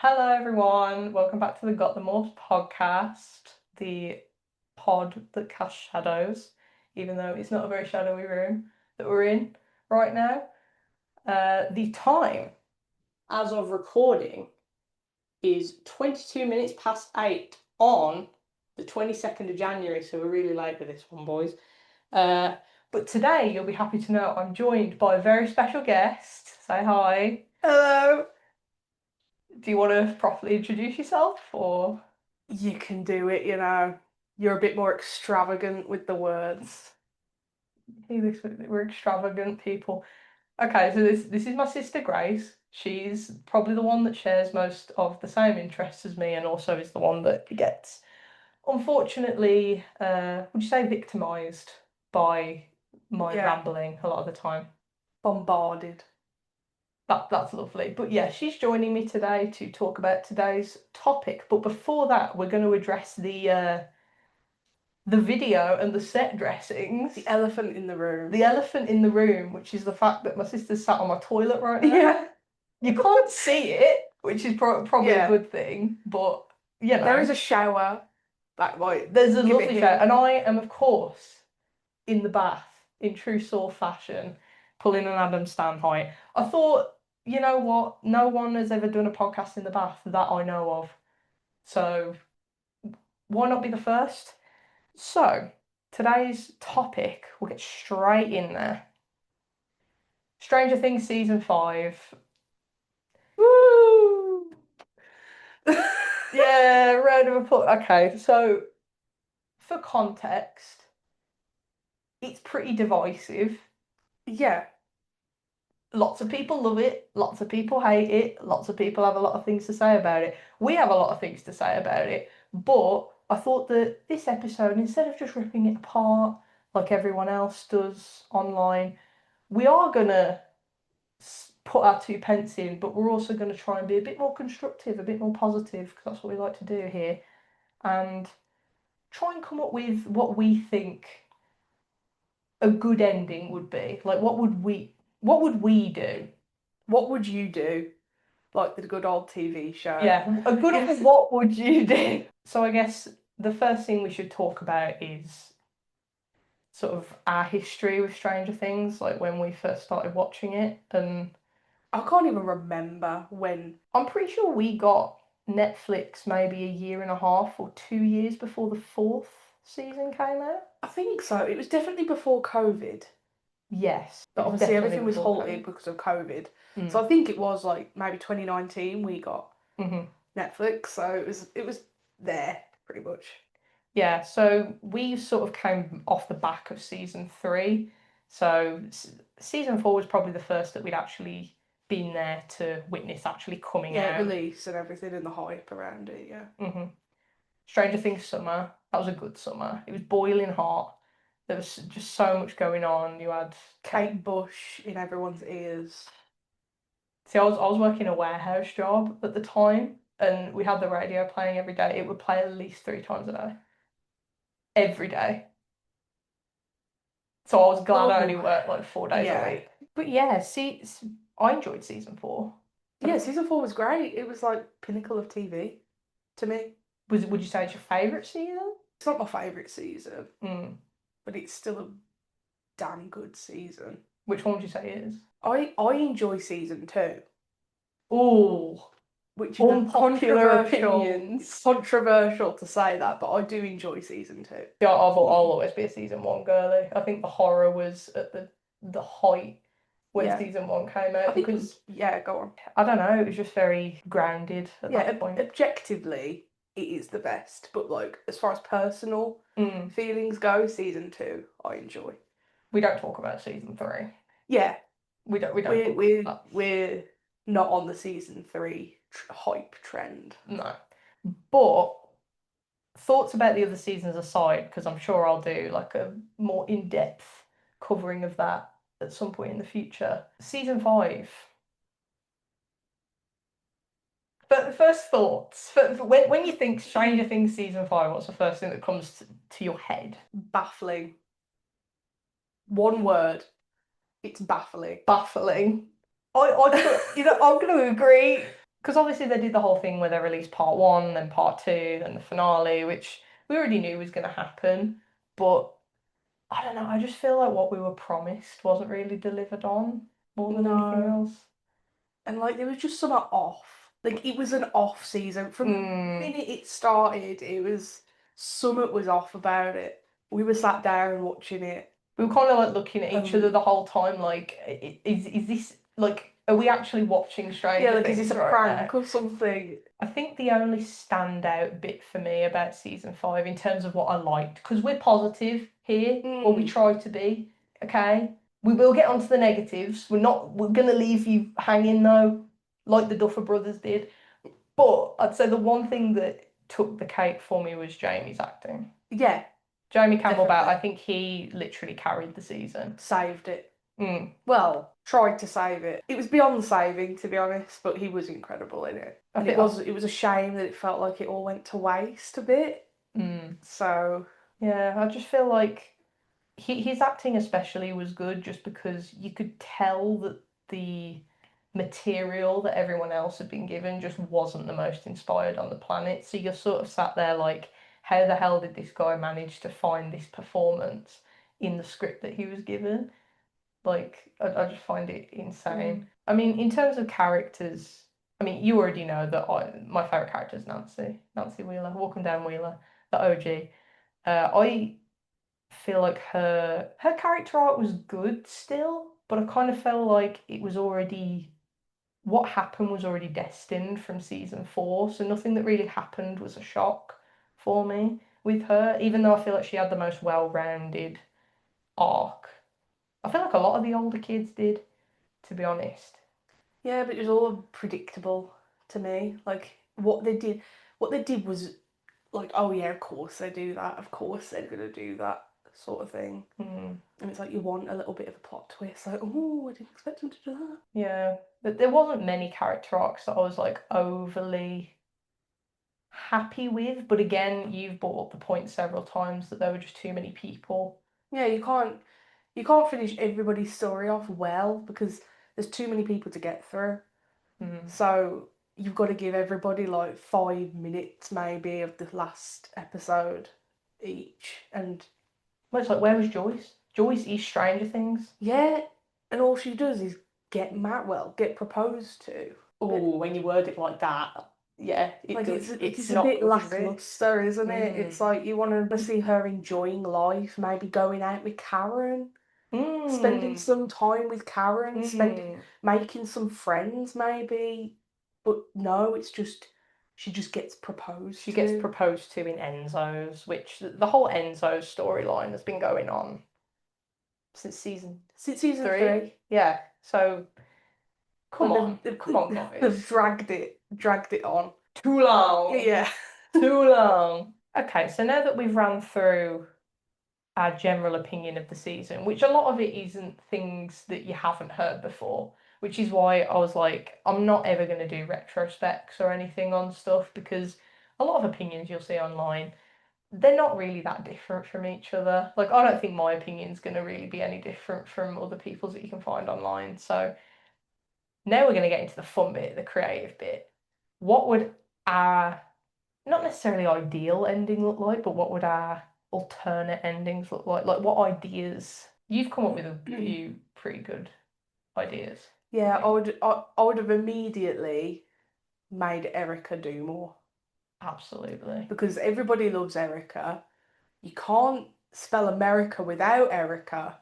Hello, everyone. Welcome back to the Got The Morbs podcast, the pod that casts shadows, even though it's not a very shadowy room that we're in right now. The time, as of recording, is 22 minutes past 8 on the 22nd of January, so we're really late for this one, boys. But today, you'll be happy to know I'm joined by a very special guest. Say hi. Hello. Do you want to properly introduce yourself, or? You can do it, You're a bit more extravagant with the words. Hey, we're extravagant people. Okay, so this is my sister Grace. She's probably the one that shares most of the same interests as me, and also is the one that gets, unfortunately, would you say victimized by my Yeah, rambling a lot of the time. bombarded. That's lovely. But yeah, she's joining me today to talk about today's topic. But before that, we're going to address the video and the set dressings. The elephant in the room. The elephant in the room, which is the fact that my sister's sat on my toilet right now. Yeah. You can't see it, which is probably a Yeah. good thing, but you There is know, a shower that might there's a give it lovely show. hint. And I am, of course, in the bath in true Saw fashion, pulling an Adam Stanheight. I thought, you know what? No one has ever done a podcast in the bath that I know of. So why not be the first? So, today's topic, we'll get straight in there. Stranger Things season 5. Woo! Yeah, round of applause. Okay, so for context, it's pretty divisive. Yeah. Lots of people love it, lots of people hate it, lots of people have a lot of things to say about it. We have a lot of things to say about it, but I thought that this episode, instead of just ripping it apart like everyone else does online, we are gonna put our 2 pence in, but we're also going to try and be a bit more constructive, a bit more positive, because that's what we like to do here, and try and come up with what we think a good ending would be. Like, what would we do? What would you do? Like the good old TV show. Yeah, a good Yes. what would you do? So I guess the first thing we should talk about is sort of our history with Stranger Things, like when we first started watching it, and I can't even remember when. I'm pretty sure we got Netflix maybe a year and a half or 2 years before the fourth season came out. I think so. It was definitely before COVID. Yes, But it was obviously definitely everything was before halted COVID. because of COVID. So Mm. I think it was like maybe 2019 we got Hmm. Netflix, so it was there pretty much. Yeah, so we sort of came off the back of season 3. So season 4 was probably the first that we'd actually been there to witness actually coming Yeah, out. release and everything and the hype around it, yeah. Hmm. Stranger Things summer. That was a good summer. It was boiling hot. There was just so much going on. You had Kate Bush in everyone's ears. See, I was working a warehouse job at the time, and we had the radio playing every day. It would play at least 3 times a day, every day. So I was glad I only Oh, worked like 4 days a yeah. week. But yeah, I enjoyed season 4. Yeah, season 4 was great. It was like pinnacle of TV to me. Would you say it's your favourite season? It's not my favourite season, Mm. but it's still a damn good season. Which one would you say it is? I enjoy season 2, Oh, which is a unpopular opinions. controversial to say that, but I do enjoy season 2. Yeah, I'll always be a season 1 girly. I think the horror was at the height when Yeah. season 1 came I out think because yeah, go on. I don't know, it was just very grounded at Yeah, that point. objectively, it is the best. But like as far as personal Mm. feelings go, season 2 I enjoy. We don't talk about season 3. Yeah, We don't we're book we're that. we're not on the season 3 hype trend. No. But thoughts about the other seasons aside, because I'm sure I'll do like a more in-depth covering of that at some point in the future. Season 5. But first thoughts. When you think Stranger Things season 5, what's the first thing that comes to your head? Baffling. One word. It's baffling. Baffling. I'm going to agree. Because obviously they did the whole thing where they released part one, then part two, then the finale, which we already knew was going to happen. But I don't know, I just feel like what we were promised wasn't really delivered on more than anything No. else. And like there was just something off. Like it was an off season. From the Mm. minute it started, it was something was off about it. We were sat down watching it. We were kind of like looking at each other Um the whole time, like, is this like, are we actually watching yeah, Stranger like is this Things a right now? prank or something? I think the only standout bit for me about season five in terms of what I liked, because we're positive here, or we Mm. try to be, okay? We will get onto the negatives. We're gonna leave you hanging though, like the Duffer Brothers did. But I'd say the one thing that took the cake for me was Jamie's acting. Yeah, Jamie Campbell-Bout, I definitely. think he literally carried the season. Saved it. Mm. Well, tried to save it. It was beyond saving, to be honest, but he was incredible in it. I And think, it was a shame that it felt like it all went to waste a bit. mm, So yeah, I just feel like his acting especially was good just because you could tell that the material that everyone else had been given just wasn't the most inspired on the planet. So you're sort of sat there like, how the hell did this guy manage to find this performance in the script that he was given? Like, I just find it insane. mm, I mean, in terms of characters, I mean, you already know that my favorite character is Nancy Wheeler, Walking Down Wheeler, the OG. I feel like her character art was good still, but I kind of felt like it was already what happened was already destined from season four, so nothing that really happened was a shock for me with her, even though I feel like she had the most well-rounded arc. I feel like a lot of the older kids did, to be honest. yeah, but it was all predictable to me. Like what they did was like, oh yeah, of course they do that. Of course they're gonna do that sort of thing. Hmm. And it's like you want a little bit of a plot twist. Like, oh, I didn't expect them to do that. Yeah, but there wasn't many character arcs that I was like overly happy with. But again, you've brought up the point several times that there were just too many people. Yeah, you can't finish everybody's story off well because there's too many people to get through. Hmm. So you've got to give everybody like 5 minutes maybe of the last episode each. And Well, it's like, where was Joyce? Joyce is Stranger Things. yeah, and all she does is get proposed to. Oh, when you word it like that, yeah, it Like does. It's it's a not bit good, is it? lackluster, isn't it? It's Mm. like you want to see her enjoying life, maybe going out with Karen, spending Mm. some time with Karen, spending Mm. making some friends maybe. But no, it's just she just gets proposed She gets to. proposed to in Enzo's, which the whole Enzo's storyline has been going on since season Since season three. three, Yeah, so like come on, they've guys. dragged it on. Too long, Yeah. too long. Okay, so now that we've ran through our general opinion of the season, which a lot of it isn't things that you haven't heard before, which is why I was like, I'm not ever going to do retrospects or anything on stuff because a lot of opinions you'll see online, they're not really that different from each other. Like, I don't think my opinion's going to really be any different from other people's that you can find online. So now we're going to get into the fun bit, the creative bit. What would our not necessarily ideal ending look like, but what would our alternate endings look like? Like what ideas? You've come up with a few pretty good ideas for Yeah, me. I would have immediately made Erica do more Absolutely. because everybody loves Erica. You can't spell America without Erica.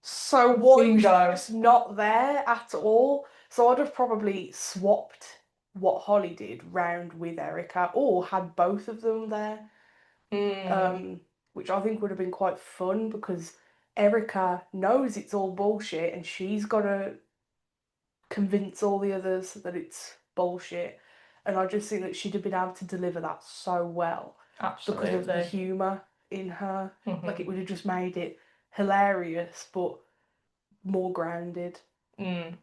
So why was she Bingo. just not there at all? So I'd have probably swapped what Holly did round with Erica or had both of them there. Mm, Um, which I think would have been quite fun because Erica knows it's all bullshit and she's got to convince all the others that it's bullshit. And I just think that she'd have been able to deliver that so well because of the absolutely. humour in her. Like it Hmm. would have just made it hilarious but more grounded. Mm.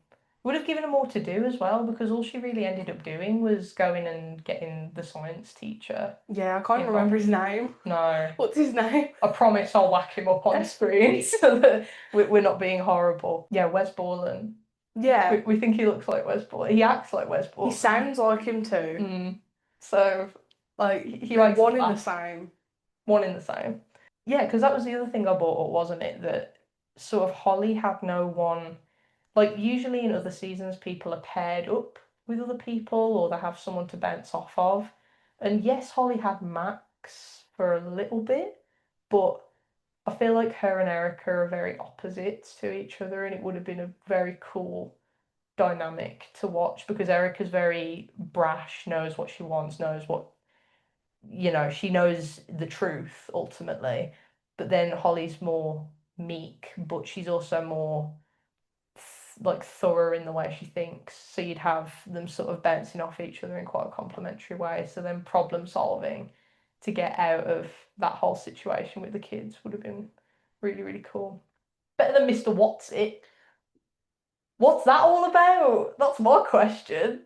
Would have given her more to do as well because all she really ended up doing was going and getting the science teacher Yeah, I can't remember involved. his name. No, What's his name? I promise I'll whack him up on screen so that we're not being horrible. Yeah, Wes Borland. Yeah, We think he looks like Wes Bork. He acts like Wes he Bork. sounds like him too. Mm. So Like he they're makes us one in the laugh. same. One in the same. Yeah, because that was the other thing I brought up, wasn't it? That sort of Holly had no one. Like, usually in other seasons, people are paired up with other people or they have someone to bounce off of. And yes, Holly had Max for a little bit, but I feel like her and Erica are very opposites to each other, and it would have been a very cool dynamic to watch because Erica's very brash, knows what she wants, knows what, she knows the truth ultimately. But then Holly's more meek, but she's also more like thorough in the way she thinks. So you'd have them sort of bouncing off each other in quite a complimentary way. So then problem solving to get out of that whole situation with the kids would have been really, really cool. Better than Mr. What's It. What's that all about? That's my question.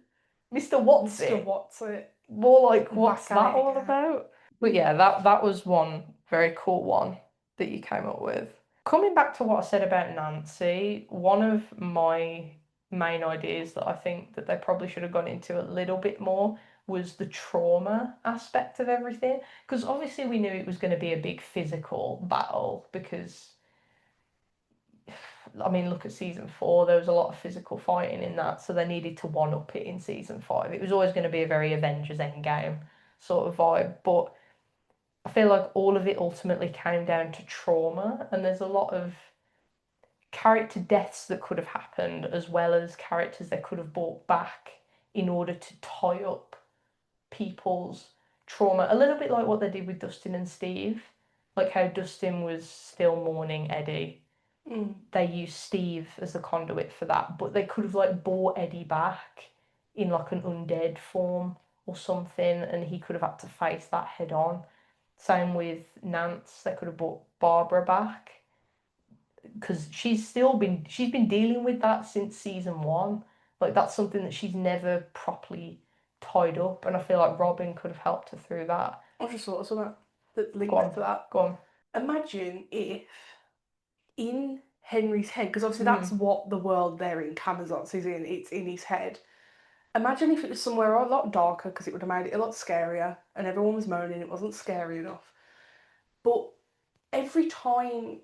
Mr. What's Mr. It? What's it? More like, what's Back at that it all again. about? But yeah, that was one very cool one that you came up with. Coming back to what I said about Nancy, one of my main ideas that I think that they probably should have gone into a little bit more was the trauma aspect of everything. Because obviously we knew it was going to be a big physical battle because I mean, look at season 4. There was a lot of physical fighting in that, so they needed to one up it in season 5. It was always going to be a very Avengers Endgame sort of vibe, but I feel like all of it ultimately came down to trauma, and there's a lot of character deaths that could have happened, as well as characters they could have brought back in order to tie up people's trauma. A little bit like what they did with Dustin and Steve, like how Dustin was still mourning Eddie, Mm. they used Steve as the conduit for that, but they could have like brought Eddie back in like an undead form or something, and he could have had to face that head on. Same with Nance, they could have brought Barbara back because she's been dealing with that since season 1. Like that's something that she's never properly tied up, and I feel like Robin could have helped her through that. I just thought of something that Go links on, to that. go on. Imagine if in Henry's head, because obviously that's Mm. what the world they're in, Camazotz is in, it's in his head. Imagine if it was somewhere a lot darker, because it would have made it a lot scarier, and everyone was moaning it wasn't scary enough. But every time,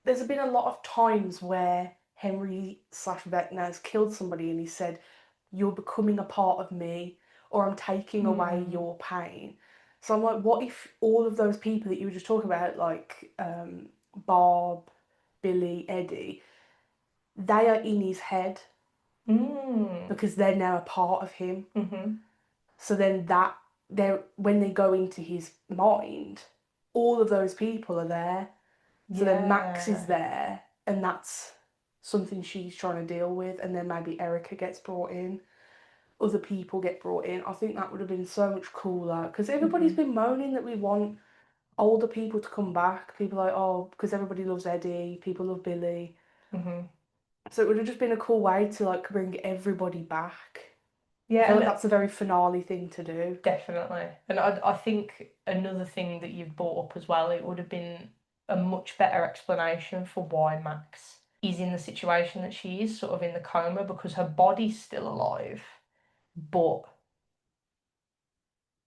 there's been a lot of times where Henry slash Vecna has killed somebody and he said, "You're becoming a part of me," or "I'm taking away Mm. your pain." So I'm like, what if all of those people that you were just talking about, like Bob, Billy, Eddie, they are in his head Mm. because they're now a part of him. Mm-hmm. So then that they when they go into his mind, all of those people are there. So then Max is Yeah. there, and that's something she's trying to deal with. And then maybe Erica gets brought in, other people get brought in. I think that would have been so much cooler because everybody's Mm-hmm. been moaning that we want older people to come back. People are like, oh, because everybody loves Eddie, people love Billy. Mm-hmm. So it would have just been a cool way to like bring everybody back. I Yeah, feel like and that's a very finale thing to do. definitely. And I think another thing that you've brought up as well, it would have been a much better explanation for why Max is in the situation that she is, sort of in the coma, because her body's still alive, but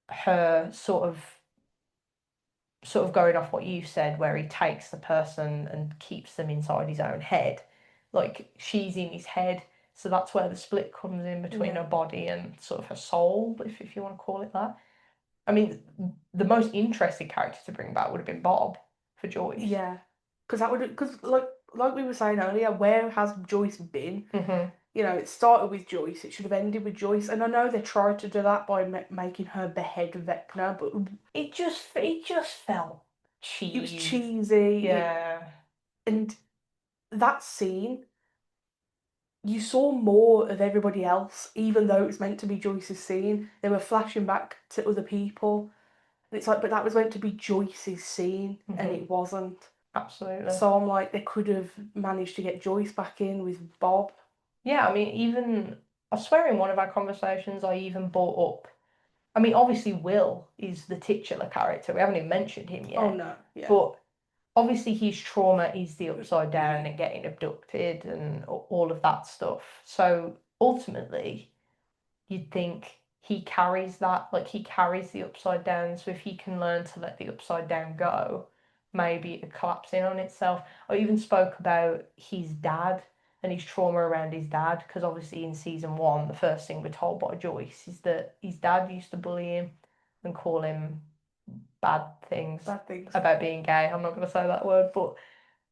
her sort of going off what you said, where he takes the person and keeps them inside his own head, like she's in his head. So that's where the split comes in between Yeah. her body and sort of her soul, if you want to call it that. I mean, the most interesting character to bring back would have been Bob for Joyce. Yeah, because that would because like we were saying earlier, where has Joyce been? Hmm. You know, it started with Joyce. It should have ended with Joyce, and I know they tried to do that by making her behead Vecna, but It just felt it was cheese. cheesy. Yeah. And that scene, you saw more of everybody else, even though it was meant to be Joyce's scene. They were flashing back to other people, and it's like, but that was meant to be Joyce's scene, and Hmm. it wasn't. Absolutely. So I'm like, they could have managed to get Joyce back in with Bob. Yeah, I mean, even I swear in one of our conversations, I even brought up. I mean, obviously, Will is the titular character. We haven't even mentioned him Oh yet, no, yeah. but obviously his trauma is the upside down and getting abducted and all of that stuff. So ultimately, you'd think he carries that, like he carries the upside down. So if he can learn to let the upside down go, maybe it collapse in on itself. I even spoke about his dad and his trauma around his dad, because obviously in season 1, the first thing we're told by Joyce is that his dad used to bully him and call him bad things Bad things. about being gay. I'm not going to say that word, but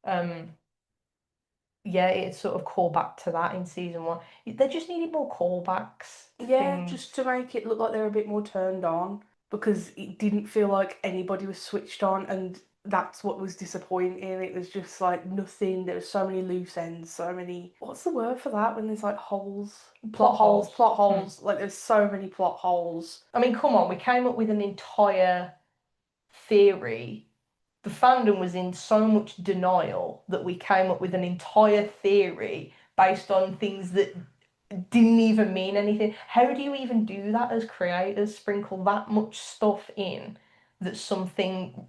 um, yeah, it's sort of call back to that in season 1. They just needed more callbacks to Yeah, things. just to make it look like they're a bit more turned on because it didn't feel like anybody was switched on, and that's what was disappointing. It was just like nothing. There was so many loose ends, so many. What's the word for that when there's like holes? Plot holes. Plot holes. Like there's so many plot holes. I mean, come on, we came up with an entire theory. The fandom was in so much denial that we came up with an entire theory based on things that didn't even mean anything. How do you even do that as creators? Sprinkle that much stuff in that something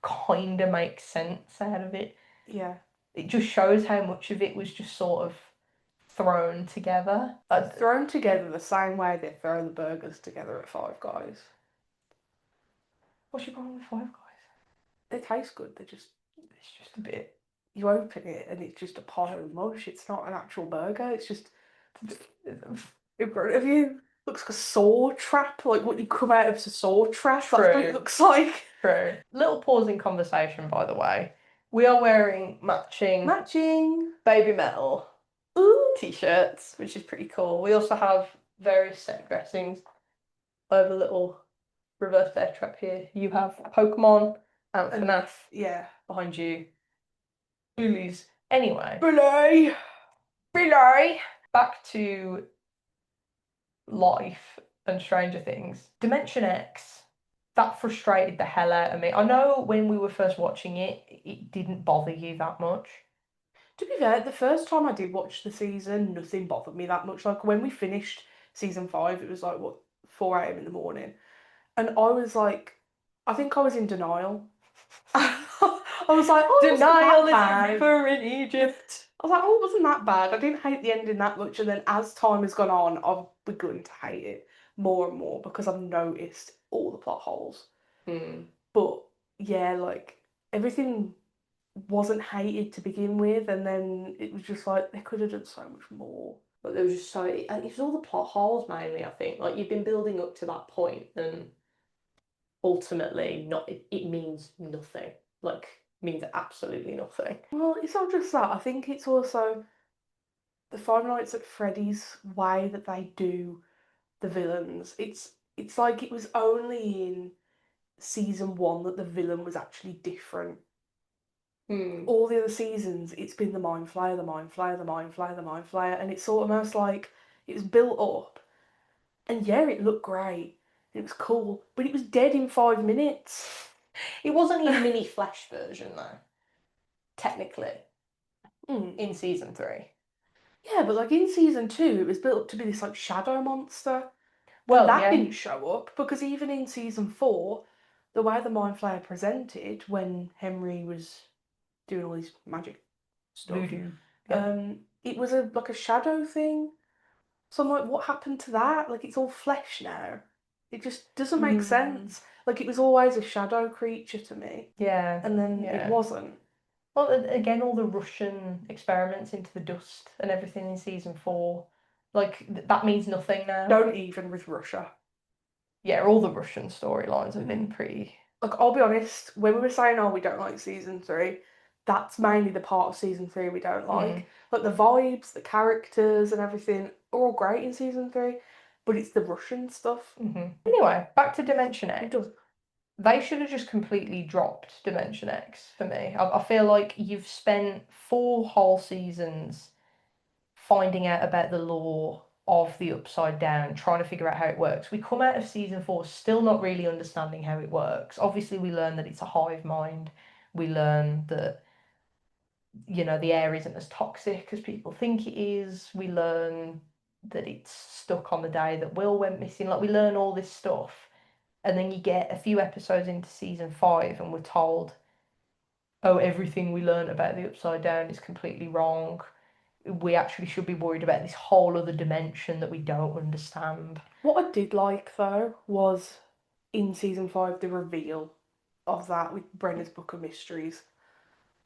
kind of makes sense out of it. Yeah. It just shows how much of it was just sort of thrown together. Thrown together the same way they throw the burgers together at Five Guys. What's your problem with Five Guys? They taste good. They just It's just a bit. you open it and it's just a pile of mush. It's not an actual burger. It's just in front of you. Looks like a saw trap, like what you come out of a saw trap. That's what it True. looks like. True. Little pause in conversation, by the way. We are wearing Matching. baby metal Ooh. t-shirts, which is pretty cool. We also have various set dressings. I have a little reverse bear trap here. You have Pokemon and And FNAF yeah. behind you. Bullies. Anyway, Belay. back to life and Stranger Things. Dimension X, that frustrated the hell out of me. I know when we were first watching it, it didn't bother you that much. To be fair, the first time I did watch the season, nothing bothered me that much. Like when we finished season 5, it was like what 4 a.m. in the morning, and I was like, I think I was in denial. I was like, oh, it wasn't Denial that is a bad. river in Egypt. I was like, oh, it wasn't that bad. I didn't hate the ending that much, and then as time has gone on, I've begun to hate it more and more because I've noticed all the plot holes. But yeah, like everything wasn't hated to begin with, and then it was just like they could have done so much more. But there was just so it was all the plot holes mainly, I think. Like you've been building up to that point and ultimately not it means nothing. Like means absolutely nothing. Well, it's not just that. I think it's also the Five Nights at Freddy's way that they do the villains. It's like it was only in season 1 that the villain was actually different. All the other seasons, it's been the Mind Flayer, the Mind Flayer, the Mind Flayer, the Mind Flayer, and it's almost like it was built up. And yeah, it looked great. It was cool, but it was dead in 5 minutes. It wasn't his mini Flash version though, technically, in season 3. Yeah, but like in season 2, it was built up to be this like shadow monster. And Well, that yeah. didn't show up because even in season 4, the way the Mind Flayer presented when Henry was doing all his magic stuff, Voodoo. Yeah. it was like a shadow thing. So I'm like, what happened to that? Like it's all flesh now. It just doesn't make sense. Like it was always a shadow creature to me, Yeah. and then it Yeah. wasn't. Well, again, all the Russian experiments into the dust and everything in season 4, like that means nothing now. Don't even with Russia. Yeah, all the Russian storylines have been pretty. Like I'll be honest, when we were saying, oh, we don't like season 3, that's mainly the part of season 3 we don't like. Like the vibes, the characters, and everything are all great in season 3, but it's the Russian stuff. Anyway, back to Dimension It X. does. They should have just completely dropped Dimension X for me. I feel like you've spent 4 whole seasons finding out about the lore of the Upside Down, trying to figure out how it works. We come out of season 4 still not really understanding how it works. Obviously, we learn that it's a hive mind. We learn that the air isn't as toxic as people think it is. We learn that it's stuck on the day that Will went missing. Like we learn all this stuff, and then you get a few episodes into season 5, and we're told, oh, everything we learn about the Upside Down is completely wrong. We actually should be worried about this whole other dimension that we don't understand. What I did like though was in season 5 the reveal of that with Brenna's Book of Mysteries.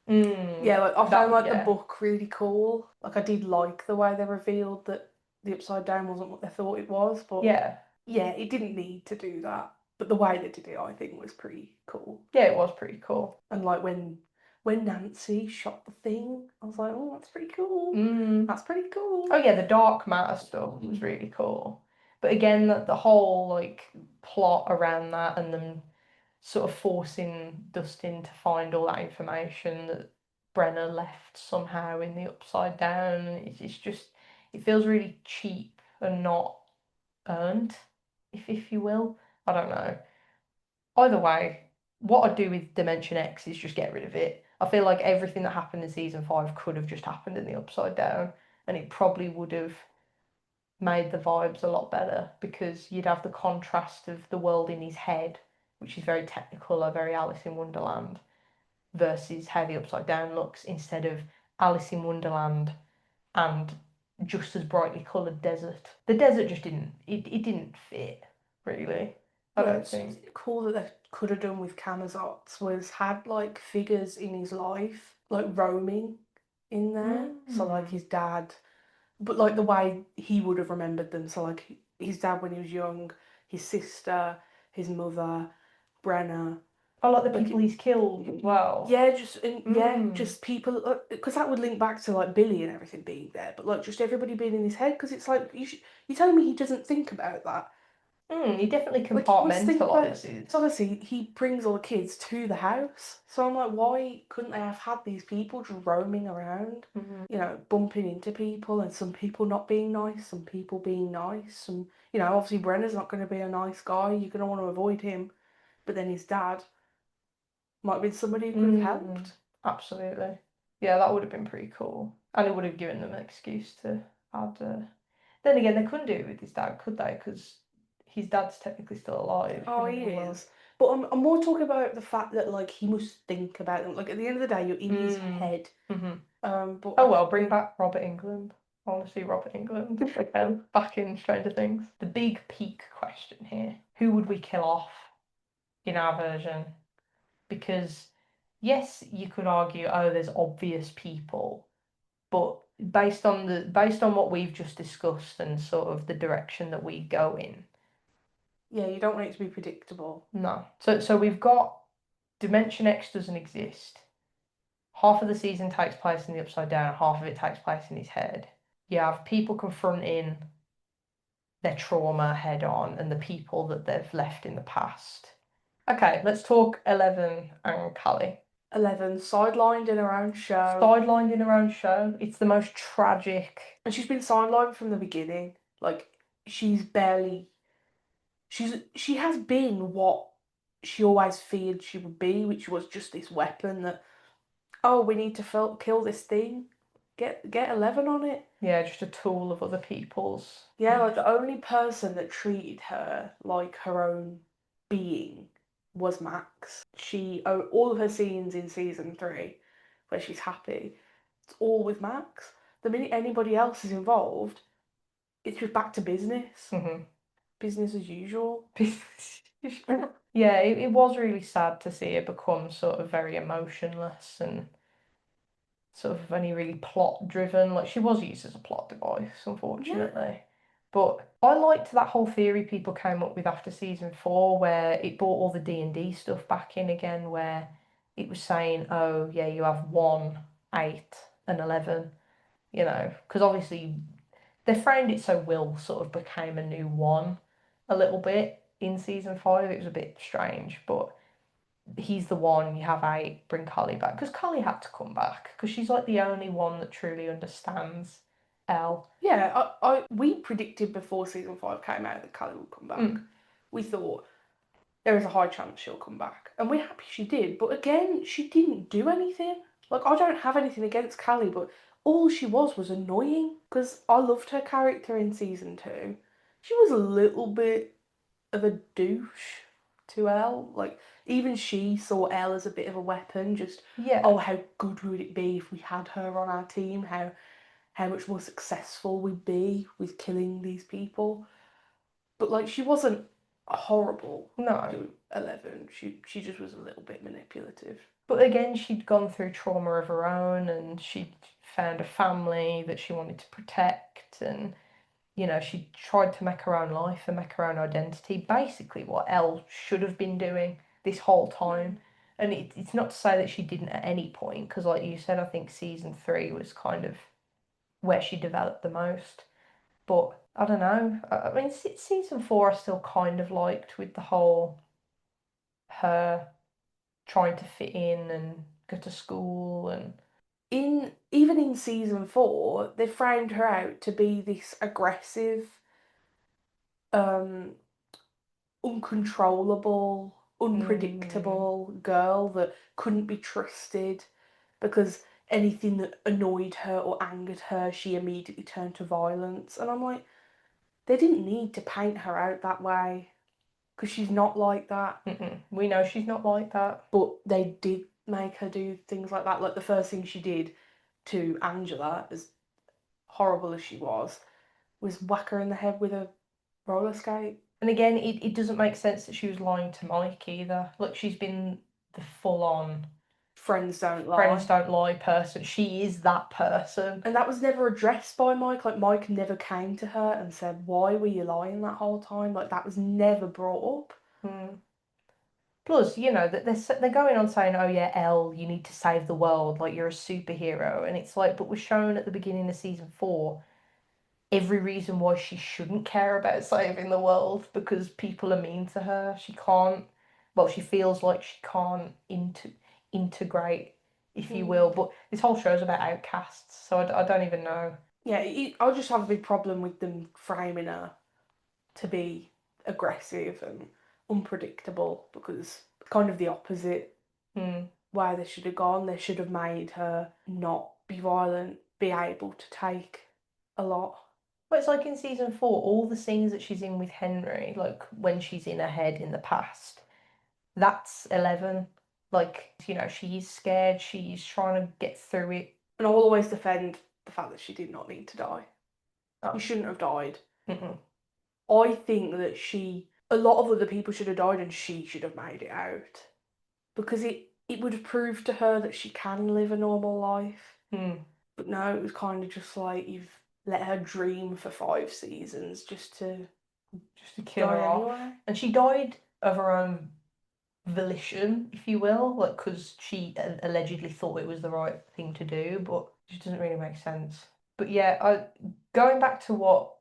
Yeah, like I found like the Yeah, book really cool. Like I did like the way they revealed that the Upside Down wasn't what they thought it was, but yeah, yeah, it didn't need to do that. But the way they did it, I think, was pretty cool. yeah, it was pretty cool. And like when Nancy shot the thing, I was like, oh, that's pretty cool. Mm. That's pretty cool. Oh yeah, the dark matter stuff was really cool. But again, the whole like plot around that and them sort of forcing Dustin to find all that information that Brenner left somehow in the Upside Down, it's just it feels really cheap and not earned, if you will. I don't know. Either way, what I'd do with Dimension X is just get rid of it. I feel like everything that happened in season 5 could have just happened in the Upside Down, and it probably would have made the vibes a lot better because you'd have the contrast of the world in his head, which is very technical or very Alice in Wonderland, versus how the Upside Down looks instead of Alice in Wonderland and just as brightly coloured desert. The desert just it didn't fit, really. I Yeah, don't it's think. cool that they could have done with Camazotz was had like figures in his life, like roaming in there. So like Mm. his dad, but like the way he would have remembered them. So like his dad when he was young, his sister, his mother, Brenna. I like the Like people he's killed as well. yeah, Mm. just people because that would link back to like Billy and everything being there, but like just everybody being in his head because it's like you telling me he doesn't think about that. He definitely Like he must think about. compartmentalizes. So obviously he brings all the kids to the house. So I'm like, why couldn't they have had these people just roaming around? Mhm. You know, bumping into people and some people not being nice, some people being nice, and you know, obviously Brenner's not going to be a nice guy. You're going to want to avoid him. But then his dad might have been somebody who could have Mm, helped. absolutely. Yeah, that would have been pretty cool. And it would have given them an excuse to add. Then again, they couldn't do it with his dad, could they? Because his dad's technically still alive Oh, in he another world. is. But I'm more talking about the fact that like he must think about them. Like at the end of the day, you're in his Mm. head. Hmm. But Oh well, bring actually, back Robert England. I want to see Robert England again, back in Stranger Things. The big peak question here: who would we kill off in our version? Because yes, you could argue, oh, there's obvious people, but based on what we've just discussed and sort of the direction that we go in, yeah, you don't want it to be predictable. no. So we've got Dimension X doesn't exist. Half of the season takes place in the Upside Down, half of it takes place in his head. You have people confronting their trauma head on and the people that they've left in the past. Okay, let's talk 11 and Callie. 11 sidelined in her own show, Sidelined in her own show. It's the most tragic. and she's been sidelined from the beginning. Like she's barely. She has been what she always feared she would be, which was just this weapon that oh we need to kill this thing, get 11 on it. Yeah, just a tool of other people's. Yeah, like the only person that treated her like her own being was Max. All of her scenes in season 3 where she's happy, it's all with Max. The minute anybody else is involved, it's just back to business. Mhm. Business as usual. Yeah, it was really sad to see it become sort of very emotionless and sort of only really plot driven. Like she was used as a plot device, Yeah. unfortunately. But I liked that whole theory people came up with after season 4, where it brought all the D&D stuff back in again, where it was saying, oh yeah, you have 1, 8, and 11. You know, because obviously they framed it so Will sort of became a new one a little bit in season 5. It was a bit strange, but he's the one. You have 8, bring Carly back because Carly had to come back because she's like the only one that truly understands Elle. Yeah, we predicted before season 5 came out that Callie would come back. Mm. We thought there is a high chance she'll come back. And we're happy she did. But again, she didn't do anything. Like, I don't have anything against Callie, but all she was annoying. Because I loved her character in season 2. She was a little bit of a douche to Elle. Like, even she saw Elle as a bit of a weapon, just, Yeah. oh, how good would it be if we had her on our team? How much more successful we'd be with killing these people. But like, she wasn't horrible No. to 11. She just was a little bit manipulative. But again, she'd gone through trauma of her own and she'd found a family that she wanted to protect and she tried to make her own life and make her own identity. Basically, what Elle should have been doing this whole time. And it's not to say that she didn't at any point, because, like you said, I think season 3 was kind of where she developed the most. But I don't know. I mean, season 4 I still kind of liked with the whole her trying to fit in and go to school and Even in season 4, they framed her out to be this aggressive, um, uncontrollable, mm, unpredictable girl that couldn't be trusted because anything that annoyed her or angered her, she immediately turned to violence. And I'm like, they didn't need to paint her out that way because she's not like that. we know she's not like that. But they did make her do things like that. Like, the first thing she did to Angela, as horrible as she was whack her in the head with a roller skate. And again, it doesn't make sense that she was lying to Mike either. Like, she's been the full on Friends don't friends lie. don't lie person. She is that person. And that was never addressed by Mike. Like, Mike never came to her and said, "Why were you lying that whole time?" Like, that was never brought up. Mm. Plus, that they're going on saying, "Oh yeah, Elle, you need to save the world. Like you're a superhero," and it's like, but we're shown at the beginning of season 4 every reason why she shouldn't care about saving the world because people are mean to her. She can't. Well, she feels like she can't integrate, if you will. Mm. But this whole show's about outcasts, so I don't even know. Yeah, I just have a big problem with them framing her to be aggressive and unpredictable because kind of the opposite Hmm. way they should have gone. They should have made her not be violent, be able to take a lot. But it's like in season 4, all the scenes that she's in with Henry, like when she's in her head in the past, that's 11. Like, she's scared, she's trying to get through it. And I'll always defend the fact that she did not need to die. She Oh, shouldn't have died. mm-mm. I think that a lot of other people should have died and she should have made it out. Because it would have proved to her that she can live a normal life. Hmm. But no, it was kind of just like you've let her dream for 5 seasons just to Just to kill die her off. anyway. And she died of her own volition, if you will, like because she allegedly thought it was the right thing to do, but it just doesn't really make sense. But yeah, going back to what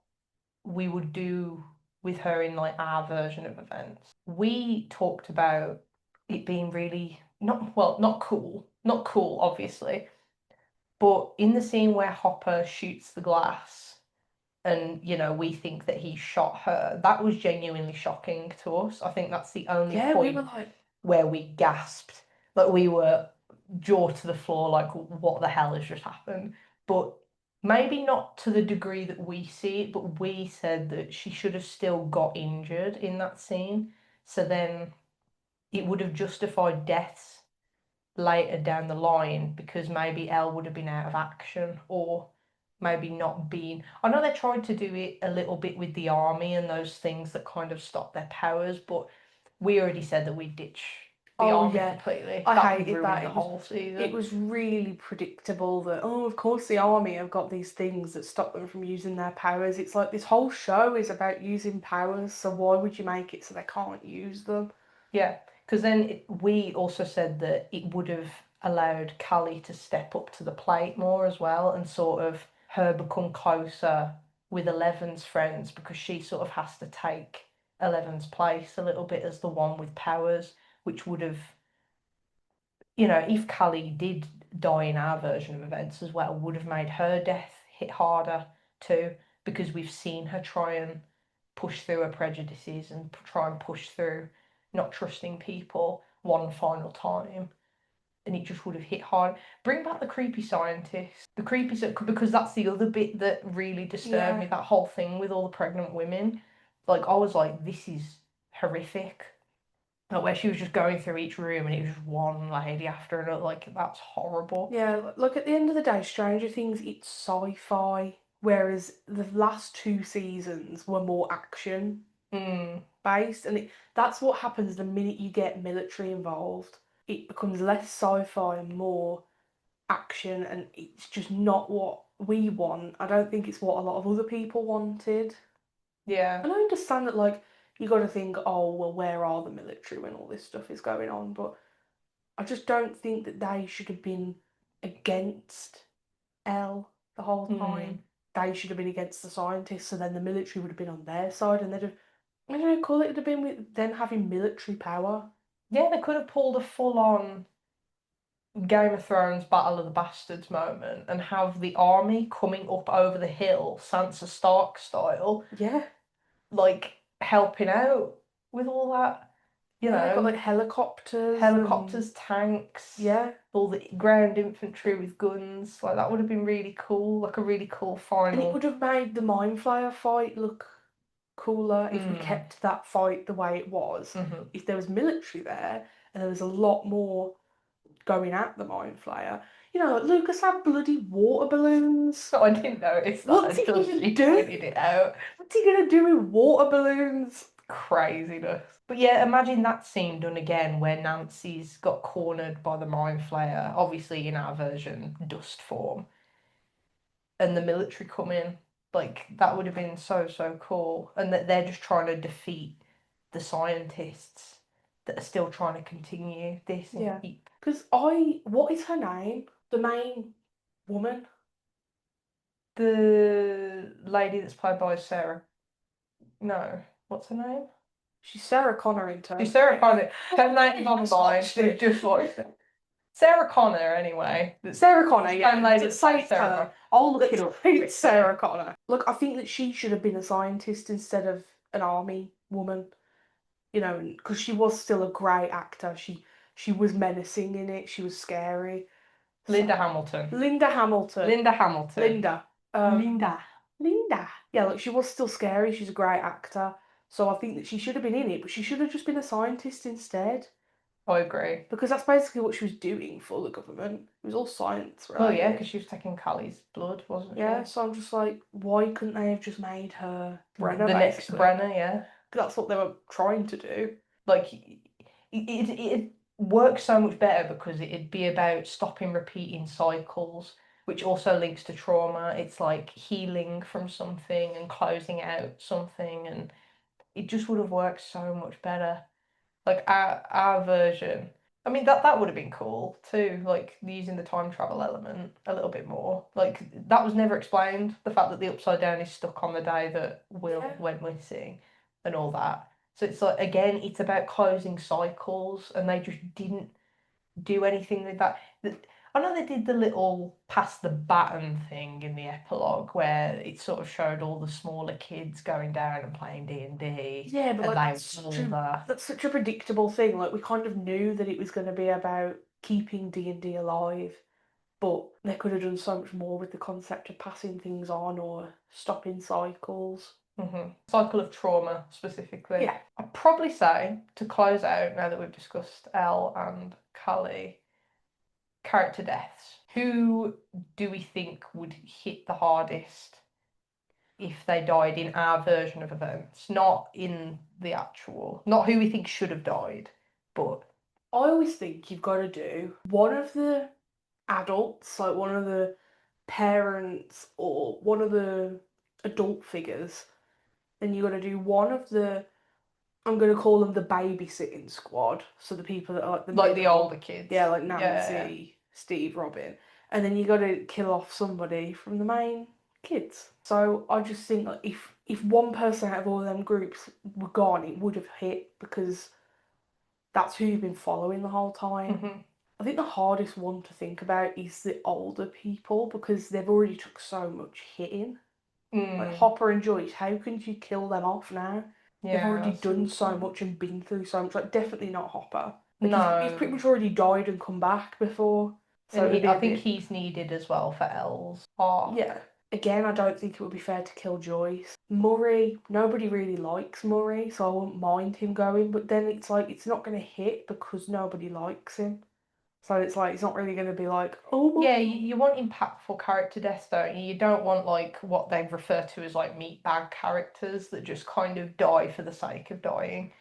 we would do with her in like our version of events, we talked about it being really not cool, not cool, obviously, but in the scene where Hopper shoots the glass and we think that he shot her, that was genuinely shocking to us. I think that's the only Yeah, we were point like, where we gasped, like we were jaw to the floor, like what the hell has just happened. But maybe not to the degree that we see it, but we said that she should have still got injured in that scene, so then it would have justified deaths later down the line because maybe Elle would have been out of action or maybe not been. I know they tried to do it a little bit with the army and those things that kind of stop their powers, but we already said that we ditch the oh army yeah, completely. I That would hated ruin that. the whole It season. was really predictable that, oh, of course the army have got these things that stop them from using their powers. It's like this whole show is about using powers, so why would you make it so they can't use them? Yeah, because then we also said that it would have allowed Callie to step up to the plate more as well and sort of her become closer with Eleven's friends because she sort of has to take Eleven's place a little bit as the one with powers, which would have, if Callie did die in our version of events as well, would have made her death hit harder too because we've seen her try and push through her prejudices and try and push through not trusting people one final time, and it just would have hit hard. Bring back the creepy scientist, the creepy because that's the other bit that really disturbed Yeah, me. That whole thing with all the pregnant women, like I was like, this is horrific. Like where she was just going through each room and it was just one lady after another. Like that's horrible. Yeah, look, at the end of the day, Stranger Things, it's sci-fi, whereas the last two seasons were more action Mm, based, and that's what happens the minute you get military involved. It becomes less sci-fi and more action, and it's just not what we want. I don't think it's what a lot of other people wanted. yeah. And I understand that, like, you got to think, oh, well, where are the military when all this stuff is going on? But I just don't think that they should have been against L the whole Mm. time. They should have been against the scientists, so then the military would have been on their side, and they'd have, I don't know, call it, would have been with them having military power. Yeah, they could have pulled a full-on Game of Thrones Battle of the Bastards moment and have the army coming up over the hill, Sansa Stark style, Yeah, like helping out with all that, you yeah, got like know, helicopters and helicopters, tanks, yeah, all the ground infantry with guns. Like that would have been really cool, like a really cool and it final. would have made the Mind Flayer fight look cooler if we Mm, kept that fight the way it was. hmm If there was military there and there was a lot more going at the Mind Flayer, like Lucas had bloody water balloons. So I didn't notice that What's he until gonna she do? pointed it out. What's he gonna do with water balloons? Craziness. But yeah, imagine that scene done again where Nancy's got cornered by the Mind Flayer, obviously in our version, dust form, and the military come in. Like, that would have been so, so cool. And that they're just trying to defeat the scientists that are still trying to continue this and Yeah. keep Because what is her name? The main woman? the lady that's played by Sarah. No, what's her name? She's Sarah Connor in She's Terms. Sarah Connor. Her name is on Just the line. watched We've it. just watched it. Sarah Connor, anyway. Sarah Connor, The yeah. same lady that Say plays it's Sarah her. Connor. I'll look it up. It's Sarah Connor. Look, I think that she should have been a scientist instead of an army woman. Because she was still a great actor. She was menacing in it. She was scary. So Linda Hamilton. Linda Hamilton. Linda Hamilton. Linda. Um, Linda. Linda. Yeah, look, she was still scary. She's a great actor. So I think that she should have been in it, but she should have just been a scientist instead. I agree. Because that's basically what she was doing for the government. It was all science Well, yeah, related. because she was taking Callie's blood, wasn't she? Yeah, so I'm just like, why couldn't they have just made her Brenna, The next basically? Brenner, yeah. 'Cause that's what they were trying to do. Like, it works so much better because it'd be about stopping repeating cycles, which also links to trauma. It's like healing from something and closing out something, and it just would have worked so much better. Like our version. I mean that would have been cool too, like using the time travel element a little bit more. Like that was never explained. The fact that the upside down is stuck on the day that Will Yeah. went missing and all that. So it's like again, it's about closing cycles and they just didn't do anything with that. I know they did the little pass the baton thing in the epilogue where it sort of showed all the smaller kids going down and playing D&D Yeah, but and like they were older. that's such a predictable thing. Like we kind of knew that it was going to be about keeping D&D alive, but they could have done so much more with the concept of passing things on or stopping cycles. Cycle of trauma specifically. Yeah. I'd probably say to close out now that we've discussed Elle and Callie, character deaths. Who do we think would hit the hardest if they died in our version of events, not in the actual, not who we think should have died, but I always think you've got to do one of the adults, like one of the parents or one of the adult figures, then you got to do one of the, I'm going to call them the babysitting squad, so the people that are like the like the middle, older kids. yeah, like Yeah. Nancy, Steve, Robin, and then you got to kill off somebody from the main kids. So I just think like if one person out of all of them groups were gone, it would have hit because that's who you've been following the whole time. hmm I think the hardest one to think about is the older people because they've already took so much hitting. Like Mm, Hopper and Joyce, how can you kill them off now? They've yeah, already that's a done good so point. much and been through so much. Like definitely not Hopper. Like he's pretty No. much already died and come back before. So And it'd be I a think bit, he's needed as well for Elle's arc. yeah. Again, I don't think it would be fair to kill Joyce. Murray, nobody really likes Murray, so I wouldn't mind him going, but then it's like it's not going to hit because nobody likes him. So it's like it's not really going to be like, oh my. Yeah, you want impactful character deaths, don't you? You don't want like what they refer to as like meatbag characters that just kind of die for the sake of dying.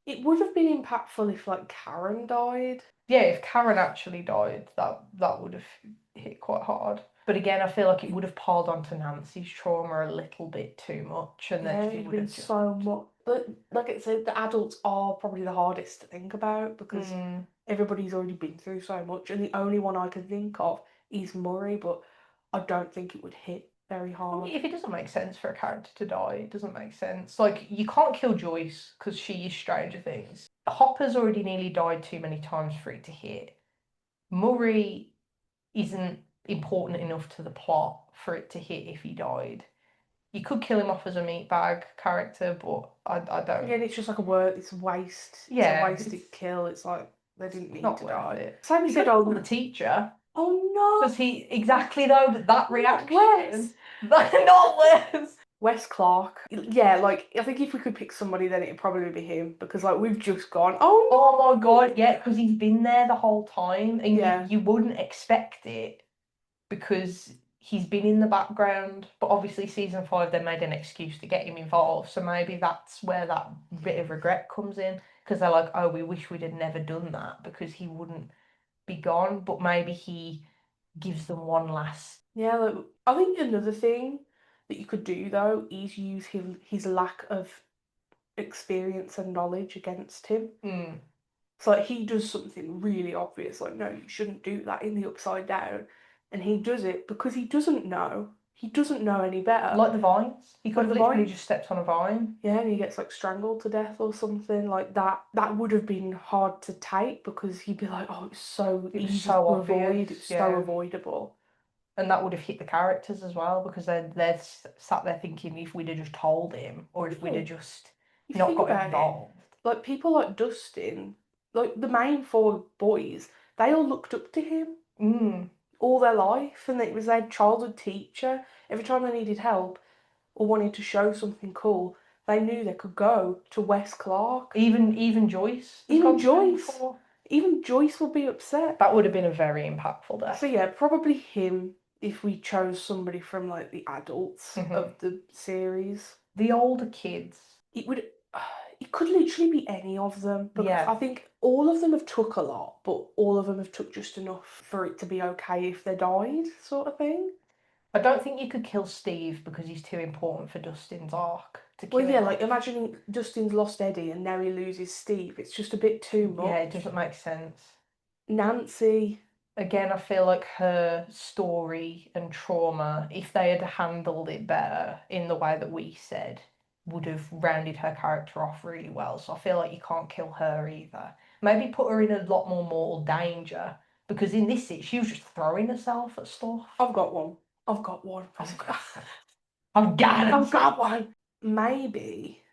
It would have been impactful if like Karen died. Yeah, if Karen actually died, that would have hit quite hard. But again, I feel like it would have piled onto Nancy's trauma a little bit too much, and Yeah, then she it'd would been have just. so much. But like I said, the adults are probably the hardest to think about because Mm. everybody's already been through so much, and the only one I can think of is Murray, but I don't think it would hit very I hard. mean, if it doesn't make sense for a character to die, it doesn't make sense. Like, you can't kill Joyce because she is Stranger Things. Hopper's already nearly died too many times for it to hit. Murray isn't important enough to the plot for it to hit if he died. You could kill him off as a meatbag character, but I don't. Again, it's just like a word. It's waste. It's a Yeah, wasted kill. It's like they didn't it's need not to worth die. it. Simon You said, could kill the "Oh, teacher oh because he exactly though that no, not reaction, Wes." that not worth. Wes Clark. Yeah, like I think if we could pick somebody, then it'd probably be him because like we've just gone. Oh Oh my god, yeah, because he's been there the whole time, and yeah, you wouldn't expect it because he's been in the background. But obviously, season 5 they made an excuse to get him involved, so maybe that's where that bit of regret comes in because they're like, oh, we wish we'd have never done that because he wouldn't be gone. But maybe he gives them one last. yeah. Like, I think another thing that you could do though is use his lack of experience and knowledge against him. Mm, So like he does something really obvious, like no, you shouldn't do that in the Upside Down, and he does it because he doesn't know. He doesn't know any better. like the vines, he could Like have the literally vine, just stepped on a vine. yeah, and he gets like strangled to death or something like that. That would have been hard to take because he'd be like, oh, it's so It was easy so to obvious, avoid. It's so yeah. avoidable. And that would have hit the characters as well because they're sat there thinking if we'd have just told him or if we'd Yeah. have just If you not think got about it, involved. like people like Dustin, like the main four boys, they all looked up to him Mm. all their life, and it was their childhood teacher. Every time they needed help or wanted to show something cool, they knew they could go to Wes Clark. Even Joyce has Even gone to him Joyce, before. even Joyce would be upset. That would have been a very impactful So death. yeah, probably him if we chose somebody from like the adults Hmm. of the series. The older kids, It would it could literally be any of them because yeah. I think all of them have took a lot, but all of them have took just enough for it to be okay if they died, sort of thing. I don't think you could kill Steve because he's too important for Dustin's arc to Well, kill yeah, him like off. imagining Dustin's lost Eddie and now he loses Steve. It's just a bit too Yeah, it much. doesn't make sense. Nancy, Again, I feel like her story and trauma, if they had handled it better in the way that we said, would have rounded her character off really well. So I feel like you can't kill her either. Maybe put her in a lot more mortal danger because in this she was just throwing herself at stuff. I've got one. I've got one. I've got I've it. got one. Maybe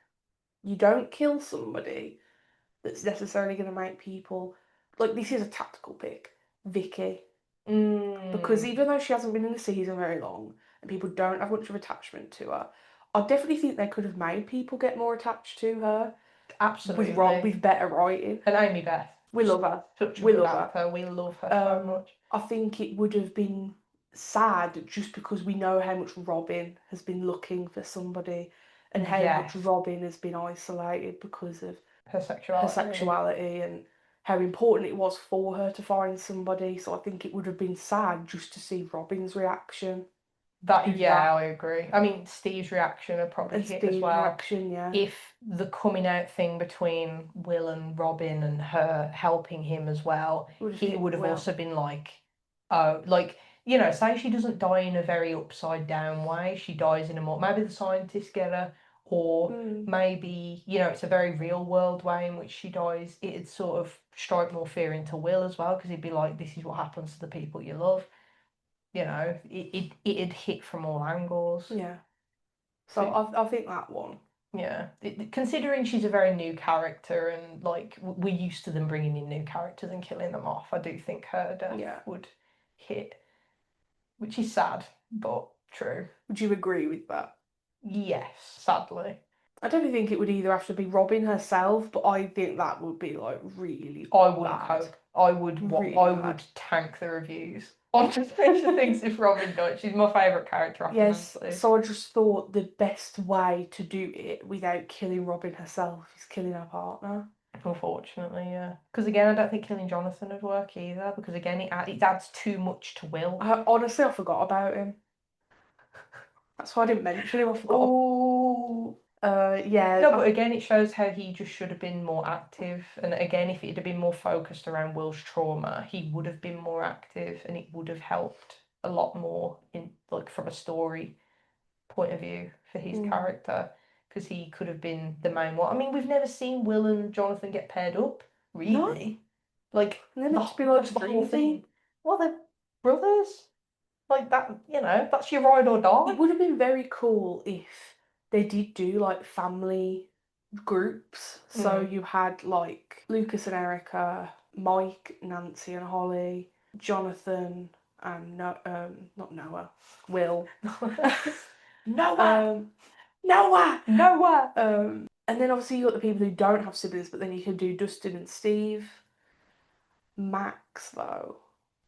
you don't kill somebody that's necessarily going to make people like this is a tactical pick. Vicky, because Mm, even though she hasn't been in the season very long and people don't have much of attachment to her, I definitely think they could have made people get more attached to her absolutely. with better writing. And Amy Beth, We love her. such a We good love her. actor. We love her so much. I think it would have been sad just because we know how much Robin has been looking for somebody and how much Yes, Robin has been isolated because of her her sexuality. sexuality and how important it was for her to find somebody. So I think it would have been sad just to see Robin's reaction That, to yeah, that I agree. I mean, Steve's reaction would probably and hit as Steve's well. reaction. Yeah, If the coming out thing between Will and Robin and her helping him as well, it would have he hit would have Will. also been like, oh, like, say she doesn't die in a very upside down way, she dies in a more, maybe the scientists get her, or Mm, maybe, it's a very real world way in which she dies. It'd sort of strike more fear into Will as well, because he'd be like, this is what happens to the people you love. It'd hit from all angles. yeah. So So I think that one. yeah, considering she's a very new character and like we're used to them bringing in new characters and killing them off, I do think her death Yeah. would hit, which is sad, but True. Would you agree with that? Yes, sadly. I don't think it would either have to be Robin herself, but I think that would be like really I wouldn't bad. cope. I would Really I bad. would tank the reviews on Stranger Things if Robin died. She's my favourite character after Yes, Nancy. so I just thought the best way to do it without killing Robin herself is killing her partner. Unfortunately, yeah. Because again, I don't think killing Jonathan would work either. Because again, it adds too much to Will. Honestly, I forgot about him. That's why I didn't mention him. I forgot. Oh. Yeah. No, but again, it shows how he just should have been more active. And again, if it had been more focused around Will's trauma, he would have been more active, and it would have helped a lot more in like from a story point of view for his character, because he could have been the main one. I mean, we've never seen Will and Jonathan get paired up, really. Like And then it's been like the whole dream thing. Well, they're brothers. Like that, that's your ride or die. It would have been very cool if they did do like family groups. So you had like Lucas and Erica, Mike, Nancy and Holly, Jonathan and not Noah, Will. Noah! Noah! Noah! And then obviously you got the people who don't have siblings, but then you can do Dustin and Steve. Max though.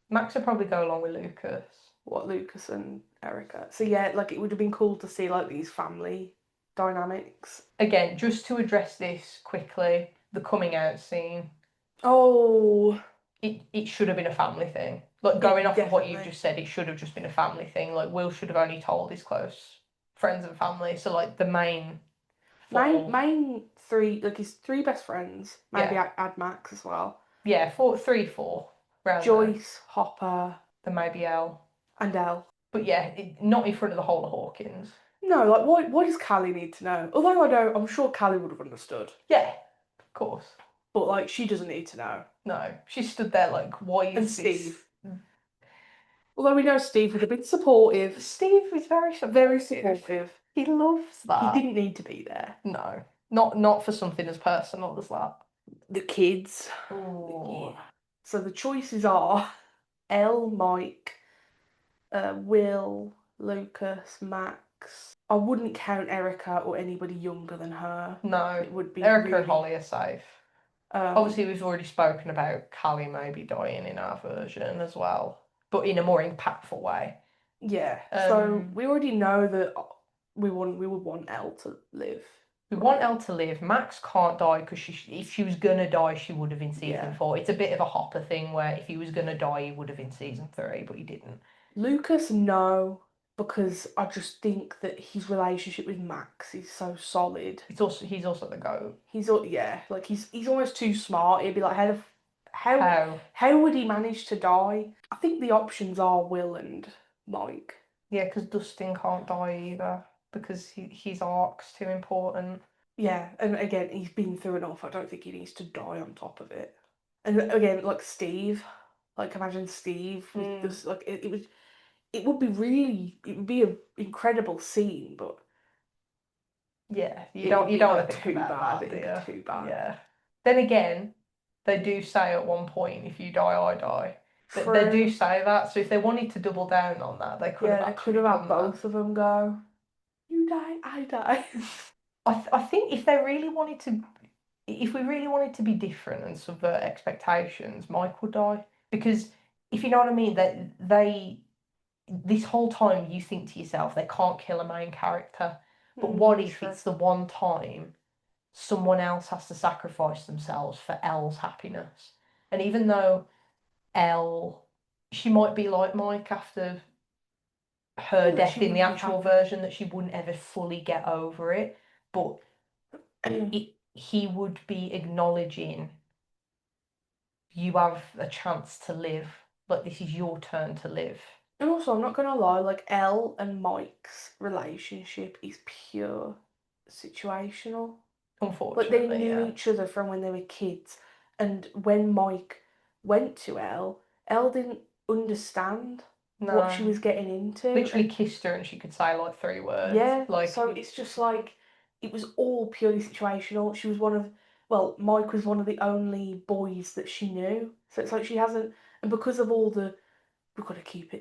Max would probably go along with Lucas. What, Lucas and Erica? So yeah, like it would have been cool to see like these family dynamics. Again, just to address this quickly, the coming out scene. Oh, It should have been a family thing. Like going off of what you've definitely. just said, it should have just been a family thing. Like Will should have only told his close friends and family. So like the main Main three, like his three best friends. Maybe Yeah. add Max as well. Yeah, 4. Round there. Joyce, Hopper, Then maybe Elle. and Elle. But yeah, not in front of the whole of Hawkins. No, like what does Callie need to know? Although I'm sure Callie would have understood. Yeah, of course. But like she doesn't need to know. No, she stood there like, why is And this? Steve. Although we know Steve would have been supportive. Steve is very supportive. Very supportive. He loves that. He didn't need to be there. No, not for something as personal as that. The kids. Oh. Yeah. So the choices are Elle, Mike, Will, Lucas, Max. I wouldn't count Erica or anybody younger than her. No, It would be Erica really, and Holly are safe. Obviously, we've already spoken about Callie maybe dying in our version as well, but in a more impactful way. Yeah. So we already know that we would want Elle to live. We want Elle to live. Max can't die because if she was gonna die, she would have in season 4. It's a bit of a Hopper thing where if he was gonna die, he would have in season 3, but he didn't. Lucas, no, because I just think that his relationship with Max is so solid. He's also the GOAT. He's almost too smart. He'd be like, how would he manage to die? I think the options are Will and Mike. Yeah, because Dustin can't die either because his arc's too important. Yeah, and again, he's been through enough. I don't think he needs to die on top of it. And again, like Steve, like imagine Steve with this, like it would be an incredible scene, but yeah, you don't want to think about that, do you? Too bad. Yeah. Then again, they do say at one point, if you die, I die. True. They do say that, so if they wanted to double down on that, they could have actually had both of them go. You die, I die. I think if we really wanted to be different and subvert expectations, Mike would die. Because if you know what I mean, this whole time you think to yourself, they can't kill a main character. But what if it's the one time someone else has to sacrifice themselves for Elle's happiness? And even though Elle, she might be like Mike after her death in the actual version, that she wouldn't ever fully get over it, but he would be acknowledging you have a chance to live, like this is your turn to live. And also, I'm not gonna lie, like Elle and Mike's relationship is pure situational. Unfortunately, like they knew each other from when they were kids, and when Mike went to Elle didn't understand what she was getting into. Literally kissed her and she could say like 3 words. Yeah, like so it's just like it was all purely situational. She was Mike was one of the only boys that she knew. So it's like she hasn't, and because of all the we've got to keep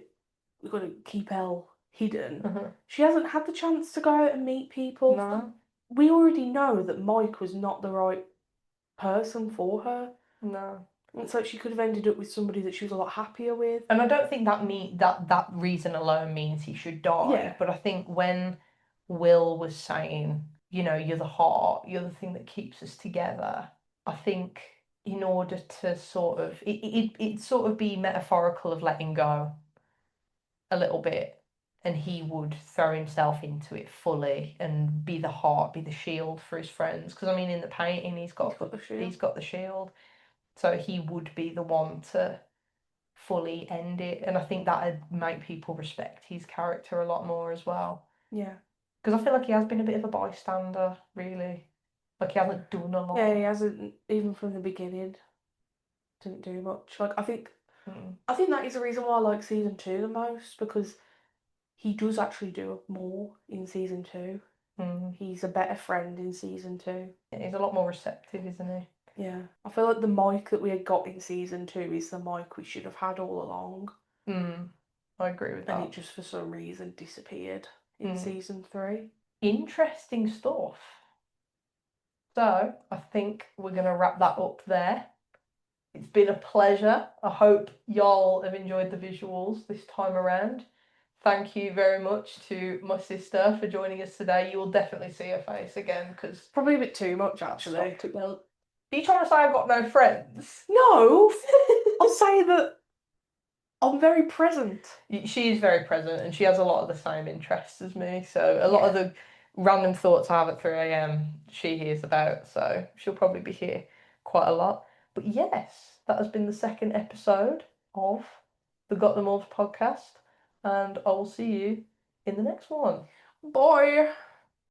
Elle hidden. Uh-huh. She hasn't had the chance to go out and meet people. No, We already know that Mike was not the right person for her. no. And so she could have ended up with somebody that she was a lot happier with. And I don't think that reason alone means he should die. Yeah, But I think when Will was saying, you know, you're the heart, you're the thing that keeps us together, I think in order to sort of it sort of be metaphorical of letting go a little bit, and he would throw himself into it fully and be the heart, be the shield for his friends. Because I mean, in the painting, he's got the he's shield. got the shield, so he would be the one to fully end it, and I think that'd make people respect his character a lot more as well. Yeah. Because I feel like he has been a bit of a bystander, really. Like he hasn't done a Yeah, lot. he hasn't, even from the beginning, didn't do much. Like, Mm, I think that is the reason why I like season 2 the most, because he does actually do more in season 2. mm. He's a better friend in season 2. Yeah, he's a lot more receptive, isn't he? Yeah. I feel like the Mike that we had got in season 2 is the Mike we should have had all along. I agree with And it that. just for some reason disappeared in Mm. season 3. Interesting stuff. So I think we're going to wrap that up there. It's been a pleasure. I hope y'all have enjoyed the visuals this time around. Thank you very much to my sister for joining us today. You will definitely see her face again because Probably a bit too much, that's actually. not too well. Are you trying to say I've got no friends? No! I'll say that I'm very present. She is very present and she has a lot of the same interests as me. So a lot of Yeah. the random thoughts I have at 3 a.m. she hears about. So she'll probably be here quite a lot. But yes, that has been the second episode of the Got The Morbs podcast. And I will see you in the next one. Boy!